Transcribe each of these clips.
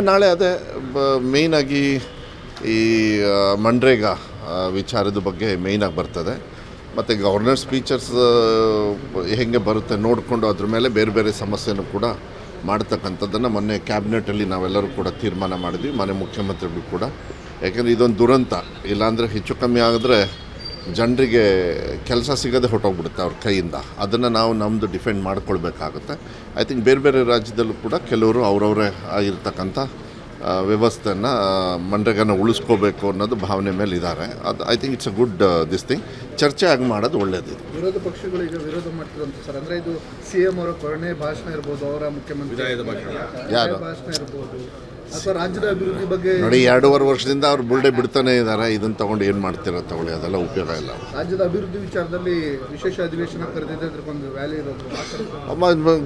ನಾಳೆ ಅದೇ ಮೇಯ್ನಾಗಿ ಈ ಮನ್ರೇಗಾ ವಿಚಾರದ ಬಗ್ಗೆ ಮೇಯ್ನಾಗಿ ಬರ್ತದೆ. ಮತ್ತು ಗವರ್ನರ್ ಸ್ಪೀಚರ್ಸ್ ಹೇಗೆ ಬರುತ್ತೆ ನೋಡಿಕೊಂಡು ಅದ್ರ ಮೇಲೆ ಬೇರೆ ಬೇರೆ ಸಮಸ್ಯೆನೂ ಕೂಡ ಮಾಡ್ತಕ್ಕಂಥದ್ದನ್ನು ಮೊನ್ನೆ ಕ್ಯಾಬಿನೆಟಲ್ಲಿ ನಾವೆಲ್ಲರೂ ಕೂಡ ತೀರ್ಮಾನ ಮಾಡಿದ್ವಿ, ಮನೆ ಮುಖ್ಯಮಂತ್ರಿಗಳು ಕೂಡ. ಯಾಕೆಂದರೆ ಇದೊಂದು ದುರಂತ. ಇಲ್ಲಾಂದರೆ ಹೆಚ್ಚು ಕಮ್ಮಿ ಆಗಿದ್ರೆ ಜನರಿಗೆ ಕೆಲಸ ಸಿಗದೆ ಹೊಟ್ಟೋಗ್ಬಿಡುತ್ತೆ ಅವ್ರ ಕೈಯಿಂದ. ಅದನ್ನು ನಾವು ನಮ್ಮದು ಡಿಫೆಂಡ್ ಮಾಡ್ಕೊಳ್ಬೇಕಾಗುತ್ತೆ. ಐ ಥಿಂಕ್ ಬೇರೆ ಬೇರೆ ರಾಜ್ಯದಲ್ಲೂ ಕೂಡ ಕೆಲವರು ಅವರವರೇ ಆಗಿರ್ತಕ್ಕಂಥ ವ್ಯವಸ್ಥೆಯನ್ನು ಮನ್ರೇಗಾನ ಉಳಿಸ್ಕೋಬೇಕು ಅನ್ನೋದು ಭಾವನೆ ಮೇಲೆ ಇದ್ದಾರೆ. ಅದು I think it's a good this thing. ಚರ್ಚೆ ಆಗಿ ಮಾಡೋದು ಒಳ್ಳೆಯದು. ವಿರೋಧ ಪಕ್ಷಗಳು ಈಗ ವಿರೋಧ ಮಾಡ್ತಿರೋಂಥ ಸರ್, ಅಂದರೆ ಇದು CM ಅವರ ಕೊನೆ ಭಾಷಣ ಇರ್ಬೋದು, ಅವರ ಮುಖ್ಯಮಂತ್ರಿ ಯಾರು ಭಾಷಣ ಇರ್ಬೋದು, ಅಥವಾ ರಾಜ್ಯದ ಅಭಿವೃದ್ಧಿ ಬಗ್ಗೆ ನೋಡಿ 2.5 ವರ್ಷದಿಂದ ಅವ್ರು ಬುಲ್ಡೆ ಬಿಡ್ತಾನೆ ಇದ್ದಾರೆ. ಇದನ್ನು ತೊಗೊಂಡು ಏನು ಮಾಡ್ತಿರೋ ತಗೊಳ್ಳಿ, ಅದೆಲ್ಲ ಉಪಯೋಗ ಇಲ್ಲ. ರಾಜ್ಯದ ಅಭಿವೃದ್ಧಿ ವಿಚಾರದಲ್ಲಿ ವಿಶೇಷ ಅಧಿವೇಶನ ಕರೆದಿದ್ದೆ, ಅದಕ್ಕೊಂದು ವ್ಯಾಲ್ಯೂ ಇರೋದು.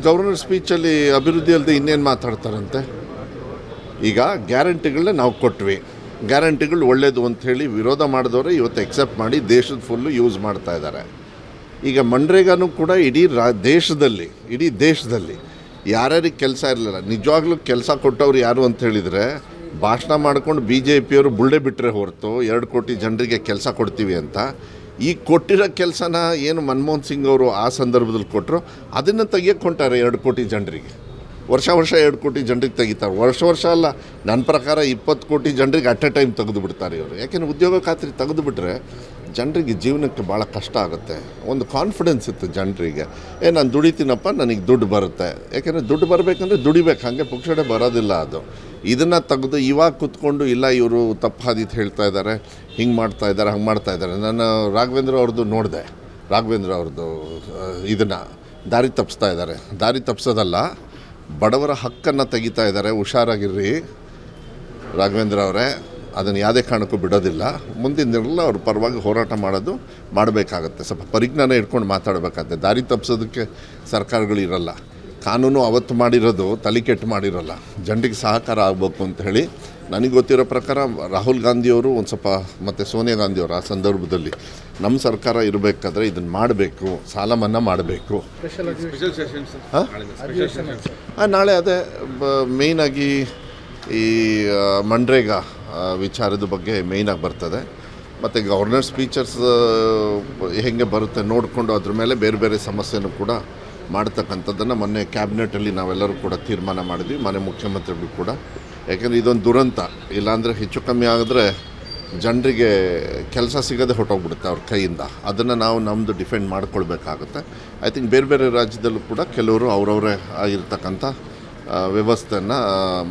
ಗವರ್ನರ್ ಸ್ಪೀಚಲ್ಲಿ ಅಭಿವೃದ್ಧಿ ಅಲ್ಲದೆ ಇನ್ನೇನು ಮಾತಾಡ್ತಾರಂತೆ. ಈಗ ಗ್ಯಾರಂಟಿಗಳನ್ನ ನಾವು ಕೊಟ್ವಿ, ಗ್ಯಾರಂಟಿಗಳು ಒಳ್ಳೆಯದು ಅಂಥೇಳಿ ವಿರೋಧ ಮಾಡಿದವರೇ ಇವತ್ತು ಎಕ್ಸೆಪ್ಟ್ ಮಾಡಿ ದೇಶದ ಫುಲ್ಲು ಯೂಸ್ ಮಾಡ್ತಾ ಇದ್ದಾರೆ. ಈಗ ಮನ್ರೇಗಾನೂ ಕೂಡ ಇಡೀ ದೇಶದಲ್ಲಿ ಯಾರ್ಯಾರಿಗೆ ಕೆಲಸ ಇರಲಿಲ್ಲ, ನಿಜವಾಗ್ಲೂ ಕೆಲಸ ಕೊಟ್ಟವ್ರು ಯಾರು ಅಂತ ಹೇಳಿದರೆ ಭಾಷಣ ಮಾಡ್ಕೊಂಡು BJPಯವರು ಬುಲ್ಡೆ ಬಿಟ್ಟರೆ ಹೊರತು 2 ಕೋಟಿ ಜನರಿಗೆ ಕೆಲಸ ಕೊಡ್ತೀವಿ ಅಂತ. ಈ ಕೊಟ್ಟಿರೋ ಕೆಲಸನ ಏನು ಮನಮೋಹನ್ ಸಿಂಗ್ ಅವರು ಆ ಸಂದರ್ಭದಲ್ಲಿ ಕೊಟ್ಟರು ಅದನ್ನು ತೆಗಿಯಕೊಂಟಾರೆ 2 ಕೋಟಿ ಜನರಿಗೆ. ವರ್ಷ 2 ಕೋಟಿ ಜನರಿಗೆ ತೆಗಿತಾರೆ. ವರ್ಷ ಅಲ್ಲ, ನನ್ನ ಪ್ರಕಾರ 20 ಕೋಟಿ ಜನರಿಗೆ ಅಟ್ ಎ ಟೈಮ್ ತೆಗೆದು ಬಿಡ್ತಾರೆ ಇವರು. ಯಾಕೆಂದರೆ ಉದ್ಯೋಗ ಖಾತ್ರಿ ತೆಗೆದುಬಿಟ್ರೆ ಜನರಿಗೆ ಜೀವನಕ್ಕೆ ಭಾಳ ಕಷ್ಟ ಆಗುತ್ತೆ. ಒಂದು ಕಾನ್ಫಿಡೆನ್ಸ್ ಇತ್ತು ಜನರಿಗೆ, ನಾನು ದುಡಿತೀನಪ್ಪ, ನನಗೆ ದುಡ್ಡು ಬರುತ್ತೆ. ಯಾಕೆಂದರೆ ದುಡ್ಡು ಬರಬೇಕಂದ್ರೆ ದುಡಿಬೇಕು, ಹಾಗೆ ಪುಕ್ಷಡೆ ಬರೋದಿಲ್ಲ ಅದು. ಇದನ್ನು ತೆಗೆದು ಇವಾಗ ಕೂತ್ಕೊಂಡು ಇಲ್ಲ ಇವರು ತಪ್ಪು ಹಾದಿತ್ತು ಹೇಳ್ತಾ ಇದ್ದಾರೆ, ಹಿಂಗೆ ಮಾಡ್ತಾ ಇದ್ದಾರೆ, ಹಂಗೆ ಮಾಡ್ತಾ ಇದ್ದಾರೆ. ನಾನು ರಾಘವೇಂದ್ರ ಅವ್ರದ್ದು ನೋಡಿದೆ, ರಾಘವೇಂದ್ರ ಅವ್ರದ್ದು ಇದನ್ನು ದಾರಿ ತಪ್ಪಿಸ್ತಾ ಇದ್ದಾರೆ. ದಾರಿ ತಪ್ಪಿಸೋದಲ್ಲ, ಬಡವರ ಹಕ್ಕನ್ನು ತೆಗಿತಾ ಇದ್ದಾರೆ. ಹುಷಾರಾಗಿರ್ರಿ ರಾಘವೇಂದ್ರ ಅವರೇ, ಅದನ್ನು ಯಾವುದೇ ಕಾರಣಕ್ಕೂ ಬಿಡೋದಿಲ್ಲ. ಮುಂದಿನ ದಿನಗಳಲ್ಲಿ ಅವ್ರ ಪರವಾಗಿ ಹೋರಾಟ ಮಾಡಬೇಕಾಗತ್ತೆ. ಸ್ವಲ್ಪ ಪರಿಜ್ಞಾನ ಇಟ್ಕೊಂಡು ಮಾತಾಡಬೇಕಾಗತ್ತೆ. ದಾರಿ ತಪ್ಪಿಸೋದಕ್ಕೆ ಸರ್ಕಾರಗಳು ಇರಲ್ಲ. ಕಾನೂನು ಅವತ್ತು ಮಾಡಿರೋದು ತಲೆ ಕೆಟ್ಟು ಮಾಡಿರೋಲ್ಲ. ಜನರಿಗೆ ಸಹಕಾರ ಆಗಬೇಕು ಅಂತ ಹೇಳಿ ನನಗೆ ಗೊತ್ತಿರೋ ಪ್ರಕಾರ ರಾಹುಲ್ ಗಾಂಧಿಯವರು ಒಂದು ಸ್ವಲ್ಪ ಮತ್ತು ಸೋನಿಯಾ ಗಾಂಧಿಯವರು ಆ ಸಂದರ್ಭದಲ್ಲಿ ನಮ್ಮ ಸರ್ಕಾರ ಇರಬೇಕಾದ್ರೆ ಇದನ್ನು ಮಾಡಬೇಕು, ಸಾಲ ಮನ್ನಾ ಮಾಡಬೇಕು. ನಾಳೆ ಅದೇ ಮೇಯ್ನಾಗಿ ಈ ಮನ್ರೇಗಾ ವಿಚಾರದ ಬಗ್ಗೆ ಮೇಯ್ನಾಗಿ ಬರ್ತದೆ. ಮತ್ತು ಗವರ್ನರ್ ಸ್ಪೀಚರ್ಸ್ ಹೇಗೆ ಬರುತ್ತೆ ನೋಡಿಕೊಂಡು ಅದ್ರ ಮೇಲೆ ಬೇರೆ ಬೇರೆ ಸಮಸ್ಯೆನೂ ಕೂಡ ಮಾಡ್ತಕ್ಕಂಥದ್ದನ್ನು ಮೊನ್ನೆ ಕ್ಯಾಬಿನೆಟಲ್ಲಿ ನಾವೆಲ್ಲರೂ ಕೂಡ ತೀರ್ಮಾನ ಮಾಡಿದ್ವಿ, ಮನೆ ಮುಖ್ಯಮಂತ್ರಿಗಳು ಕೂಡ. ಯಾಕೆಂದರೆ ಇದೊಂದು ದುರಂತ. ಇಲ್ಲಾಂದರೆ ಹೆಚ್ಚು ಕಮ್ಮಿ ಆಗಿದ್ರೆ ಜನರಿಗೆ ಕೆಲಸ ಸಿಗದೆ ಹೊಟ್ಟೋಗ್ಬಿಡುತ್ತೆ ಅವ್ರ ಕೈಯಿಂದ. ಅದನ್ನು ನಾವು ನಮ್ಮದು ಡಿಫೆಂಡ್ ಮಾಡ್ಕೊಳ್ಬೇಕಾಗುತ್ತೆ. ಐ ಥಿಂಕ್ ಬೇರೆ ಬೇರೆ ರಾಜ್ಯದಲ್ಲೂ ಕೂಡ ಕೆಲವರು ಅವರವರೇ ಆಗಿರ್ತಕ್ಕಂಥ ವ್ಯವಸ್ಥೆಯನ್ನು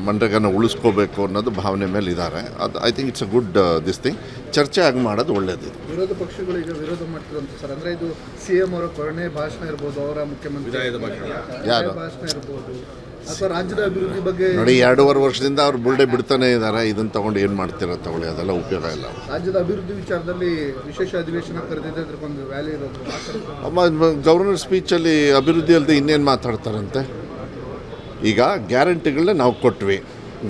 ಮನ್ರೇಗಾನ ಉಳಿಸ್ಕೋಬೇಕು ಅನ್ನೋದು ಭಾವನೆ ಮೇಲೆ ಇದ್ದಾರೆ. ಅದು I think it's a good this thing. ಚರ್ಚೆ ಆಗಿ ಮಾಡೋದು ಒಳ್ಳೆಯದು. ವಿರೋಧ ಪಕ್ಷಗಳು ಈಗ ವಿರೋಧ ಮಾಡ್ತಿರೋಂಥ ಸರ್, ಅಂದರೆ ಇದು CM ಅವರ ಕೊನೆ ಭಾಷಣ ಇರ್ಬೋದು, ಅವರ ಮುಖ್ಯಮಂತ್ರಿ ಯಾರು ಭಾಷಣ ಇರ್ಬೋದು, ಅಥವಾ ರಾಜ್ಯದ ಅಭಿವೃದ್ಧಿ ಬಗ್ಗೆ ನೋಡಿ 2.5 ವರ್ಷದಿಂದ ಅವ್ರು ಬುಲ್ಡೆ ಬಿಡ್ತಾನೆ ಇದ್ದಾರೆ. ಇದನ್ನು ತೊಗೊಂಡು ಏನು ಮಾಡ್ತಿರೋ ತಗೊಳ್ಳಿ, ಅದೆಲ್ಲ ಉಪಯೋಗ ಇಲ್ಲ. ರಾಜ್ಯದ ಅಭಿವೃದ್ಧಿ ವಿಚಾರದಲ್ಲಿ ವಿಶೇಷ ಅಧಿವೇಶನ ಕರೆದಿದ್ದೆ, ಅದಕ್ಕೊಂದು ವ್ಯಾಲ್ಯೂ ಇರೋದು. ಗವರ್ನರ್ ಸ್ಪೀಚಲ್ಲಿ ಅಭಿವೃದ್ಧಿ ಅಲ್ಲದೆ ಇನ್ನೇನು ಮಾತಾಡ್ತಾರಂತೆ. ಈಗ ಗ್ಯಾರಂಟಿಗಳನ್ನ ನಾವು ಕೊಟ್ವಿ,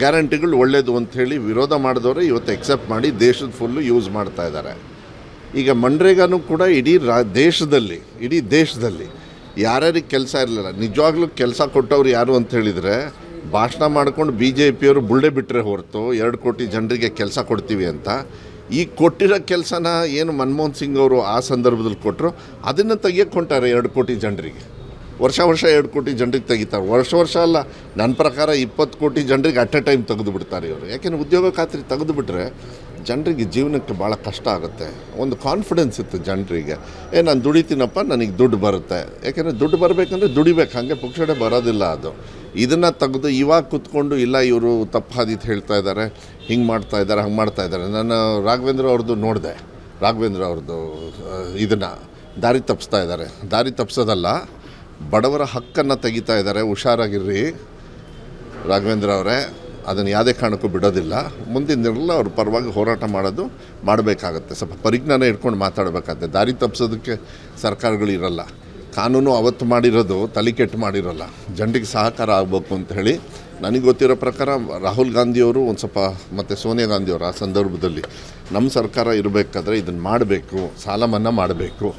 ಗ್ಯಾರಂಟಿಗಳು ಒಳ್ಳೆಯದು ಅಂಥೇಳಿ ವಿರೋಧ ಮಾಡಿದವರೇ ಇವತ್ತು ಎಕ್ಸೆಪ್ಟ್ ಮಾಡಿ ದೇಶದ ಫುಲ್ಲು ಯೂಸ್ ಮಾಡ್ತಾ ಇದ್ದಾರೆ. ಈಗ ಮನ್ರೇಗಾನೂ ಕೂಡ ಇಡೀ ದೇಶದಲ್ಲಿ ಯಾರ್ಯಾರಿಗೆ ಕೆಲಸ ಇರಲಿಲ್ಲ, ನಿಜವಾಗ್ಲೂ ಕೆಲಸ ಕೊಟ್ಟವ್ರು ಯಾರು ಅಂತ ಹೇಳಿದರೆ ಭಾಷಣ ಮಾಡ್ಕೊಂಡು BJPಯವರು ಬುಲ್ಡೆ ಬಿಟ್ಟರೆ ಹೊರತು 2 ಕೋಟಿ ಜನರಿಗೆ ಕೆಲಸ ಕೊಡ್ತೀವಿ ಅಂತ. ಈ ಕೊಟ್ಟಿರೋ ಕೆಲಸನ ಏನು ಮನಮೋಹನ್ ಸಿಂಗ್ ಅವರು ಆ ಸಂದರ್ಭದಲ್ಲಿ ಕೊಟ್ಟರು ಅದನ್ನು ತೆಗಿಯಕೊಂಟಾರೆ 2 ಕೋಟಿ ಜನರಿಗೆ. ವರ್ಷ 2 ಕೋಟಿ ಜನರಿಗೆ ತೆಗಿತಾರೆ. ವರ್ಷ ಅಲ್ಲ, ನನ್ನ ಪ್ರಕಾರ 20 ಕೋಟಿ ಜನರಿಗೆ ಅಟ್ ಎ ಟೈಮ್ ತೆಗೆದು ಬಿಡ್ತಾರೆ ಇವರು. ಯಾಕೆಂದರೆ ಉದ್ಯೋಗ ಖಾತ್ರಿ ತೆಗೆದುಬಿಟ್ರೆ ಜನರಿಗೆ ಜೀವನಕ್ಕೆ ಭಾಳ ಕಷ್ಟ ಆಗುತ್ತೆ. ಒಂದು ಕಾನ್ಫಿಡೆನ್ಸ್ ಇತ್ತು ಜನರಿಗೆ, ನಾನು ದುಡಿತೀನಪ್ಪ, ನನಗೆ ದುಡ್ಡು ಬರುತ್ತೆ. ಯಾಕೆಂದರೆ ದುಡ್ಡು ಬರಬೇಕಂದ್ರೆ ದುಡಿಬೇಕು, ಹಾಗೆ ಪುಕ್ಷಡೆ ಬರೋದಿಲ್ಲ ಅದು. ಇದನ್ನು ತೆಗೆದು ಇವಾಗ ಕೂತ್ಕೊಂಡು ಇಲ್ಲ ಇವರು ತಪ್ಪು ಹಾದಿತ್ತು ಹೇಳ್ತಾ ಇದ್ದಾರೆ, ಹಿಂಗೆ ಮಾಡ್ತಾ ಇದ್ದಾರೆ, ಹಂಗೆ ಮಾಡ್ತಾ ಇದ್ದಾರೆ. ನಾನು ರಾಘವೇಂದ್ರ ಅವ್ರದ್ದು ನೋಡಿದೆ, ರಾಘವೇಂದ್ರ ಅವ್ರದ್ದು ಇದನ್ನು ದಾರಿ ತಪ್ಪಿಸ್ತಾ ಇದ್ದಾರೆ. ದಾರಿ ತಪ್ಪಿಸೋದಲ್ಲ, ಬಡವರ ಹಕ್ಕನ್ನು ತೆಗಿತಾ ಇದ್ದಾರೆ. ಹುಷಾರಾಗಿರ್ರಿ ರಾಘವೇಂದ್ರ ಅವರೇ, ಅದನ್ನು ಯಾವುದೇ ಕಾರಣಕ್ಕೂ ಬಿಡೋದಿಲ್ಲ. ಮುಂದಿನ ದಿನಗಳಲ್ಲಿ ಅವ್ರ ಪರವಾಗಿ ಹೋರಾಟ ಮಾಡಬೇಕಾಗತ್ತೆ. ಸ್ವಲ್ಪ ಪರಿಜ್ಞಾನ ಇಟ್ಕೊಂಡು ಮಾತಾಡಬೇಕಾಗತ್ತೆ. ದಾರಿ ತಪ್ಪಿಸೋದಕ್ಕೆ ಸರ್ಕಾರಗಳು ಇರಲ್ಲ. ಕಾನೂನು ಅವತ್ತು ಮಾಡಿರೋದು ತಲೆ ಕೆಟ್ಟು ಮಾಡಿರೋಲ್ಲ. ಜನರಿಗೆ ಸಹಕಾರ ಆಗಬೇಕು ಅಂತ ಹೇಳಿ ನನಗೆ ಗೊತ್ತಿರೋ ಪ್ರಕಾರ ರಾಹುಲ್ ಗಾಂಧಿಯವರು ಒಂದು ಸ್ವಲ್ಪ ಮತ್ತು ಸೋನಿಯಾ ಗಾಂಧಿಯವರು ಆ ಸಂದರ್ಭದಲ್ಲಿ ನಮ್ಮ ಸರ್ಕಾರ ಇರಬೇಕಾದ್ರೆ ಇದನ್ನು ಮಾಡಬೇಕು, ಸಾಲ ಮನ್ನಾ ಮಾಡಬೇಕು.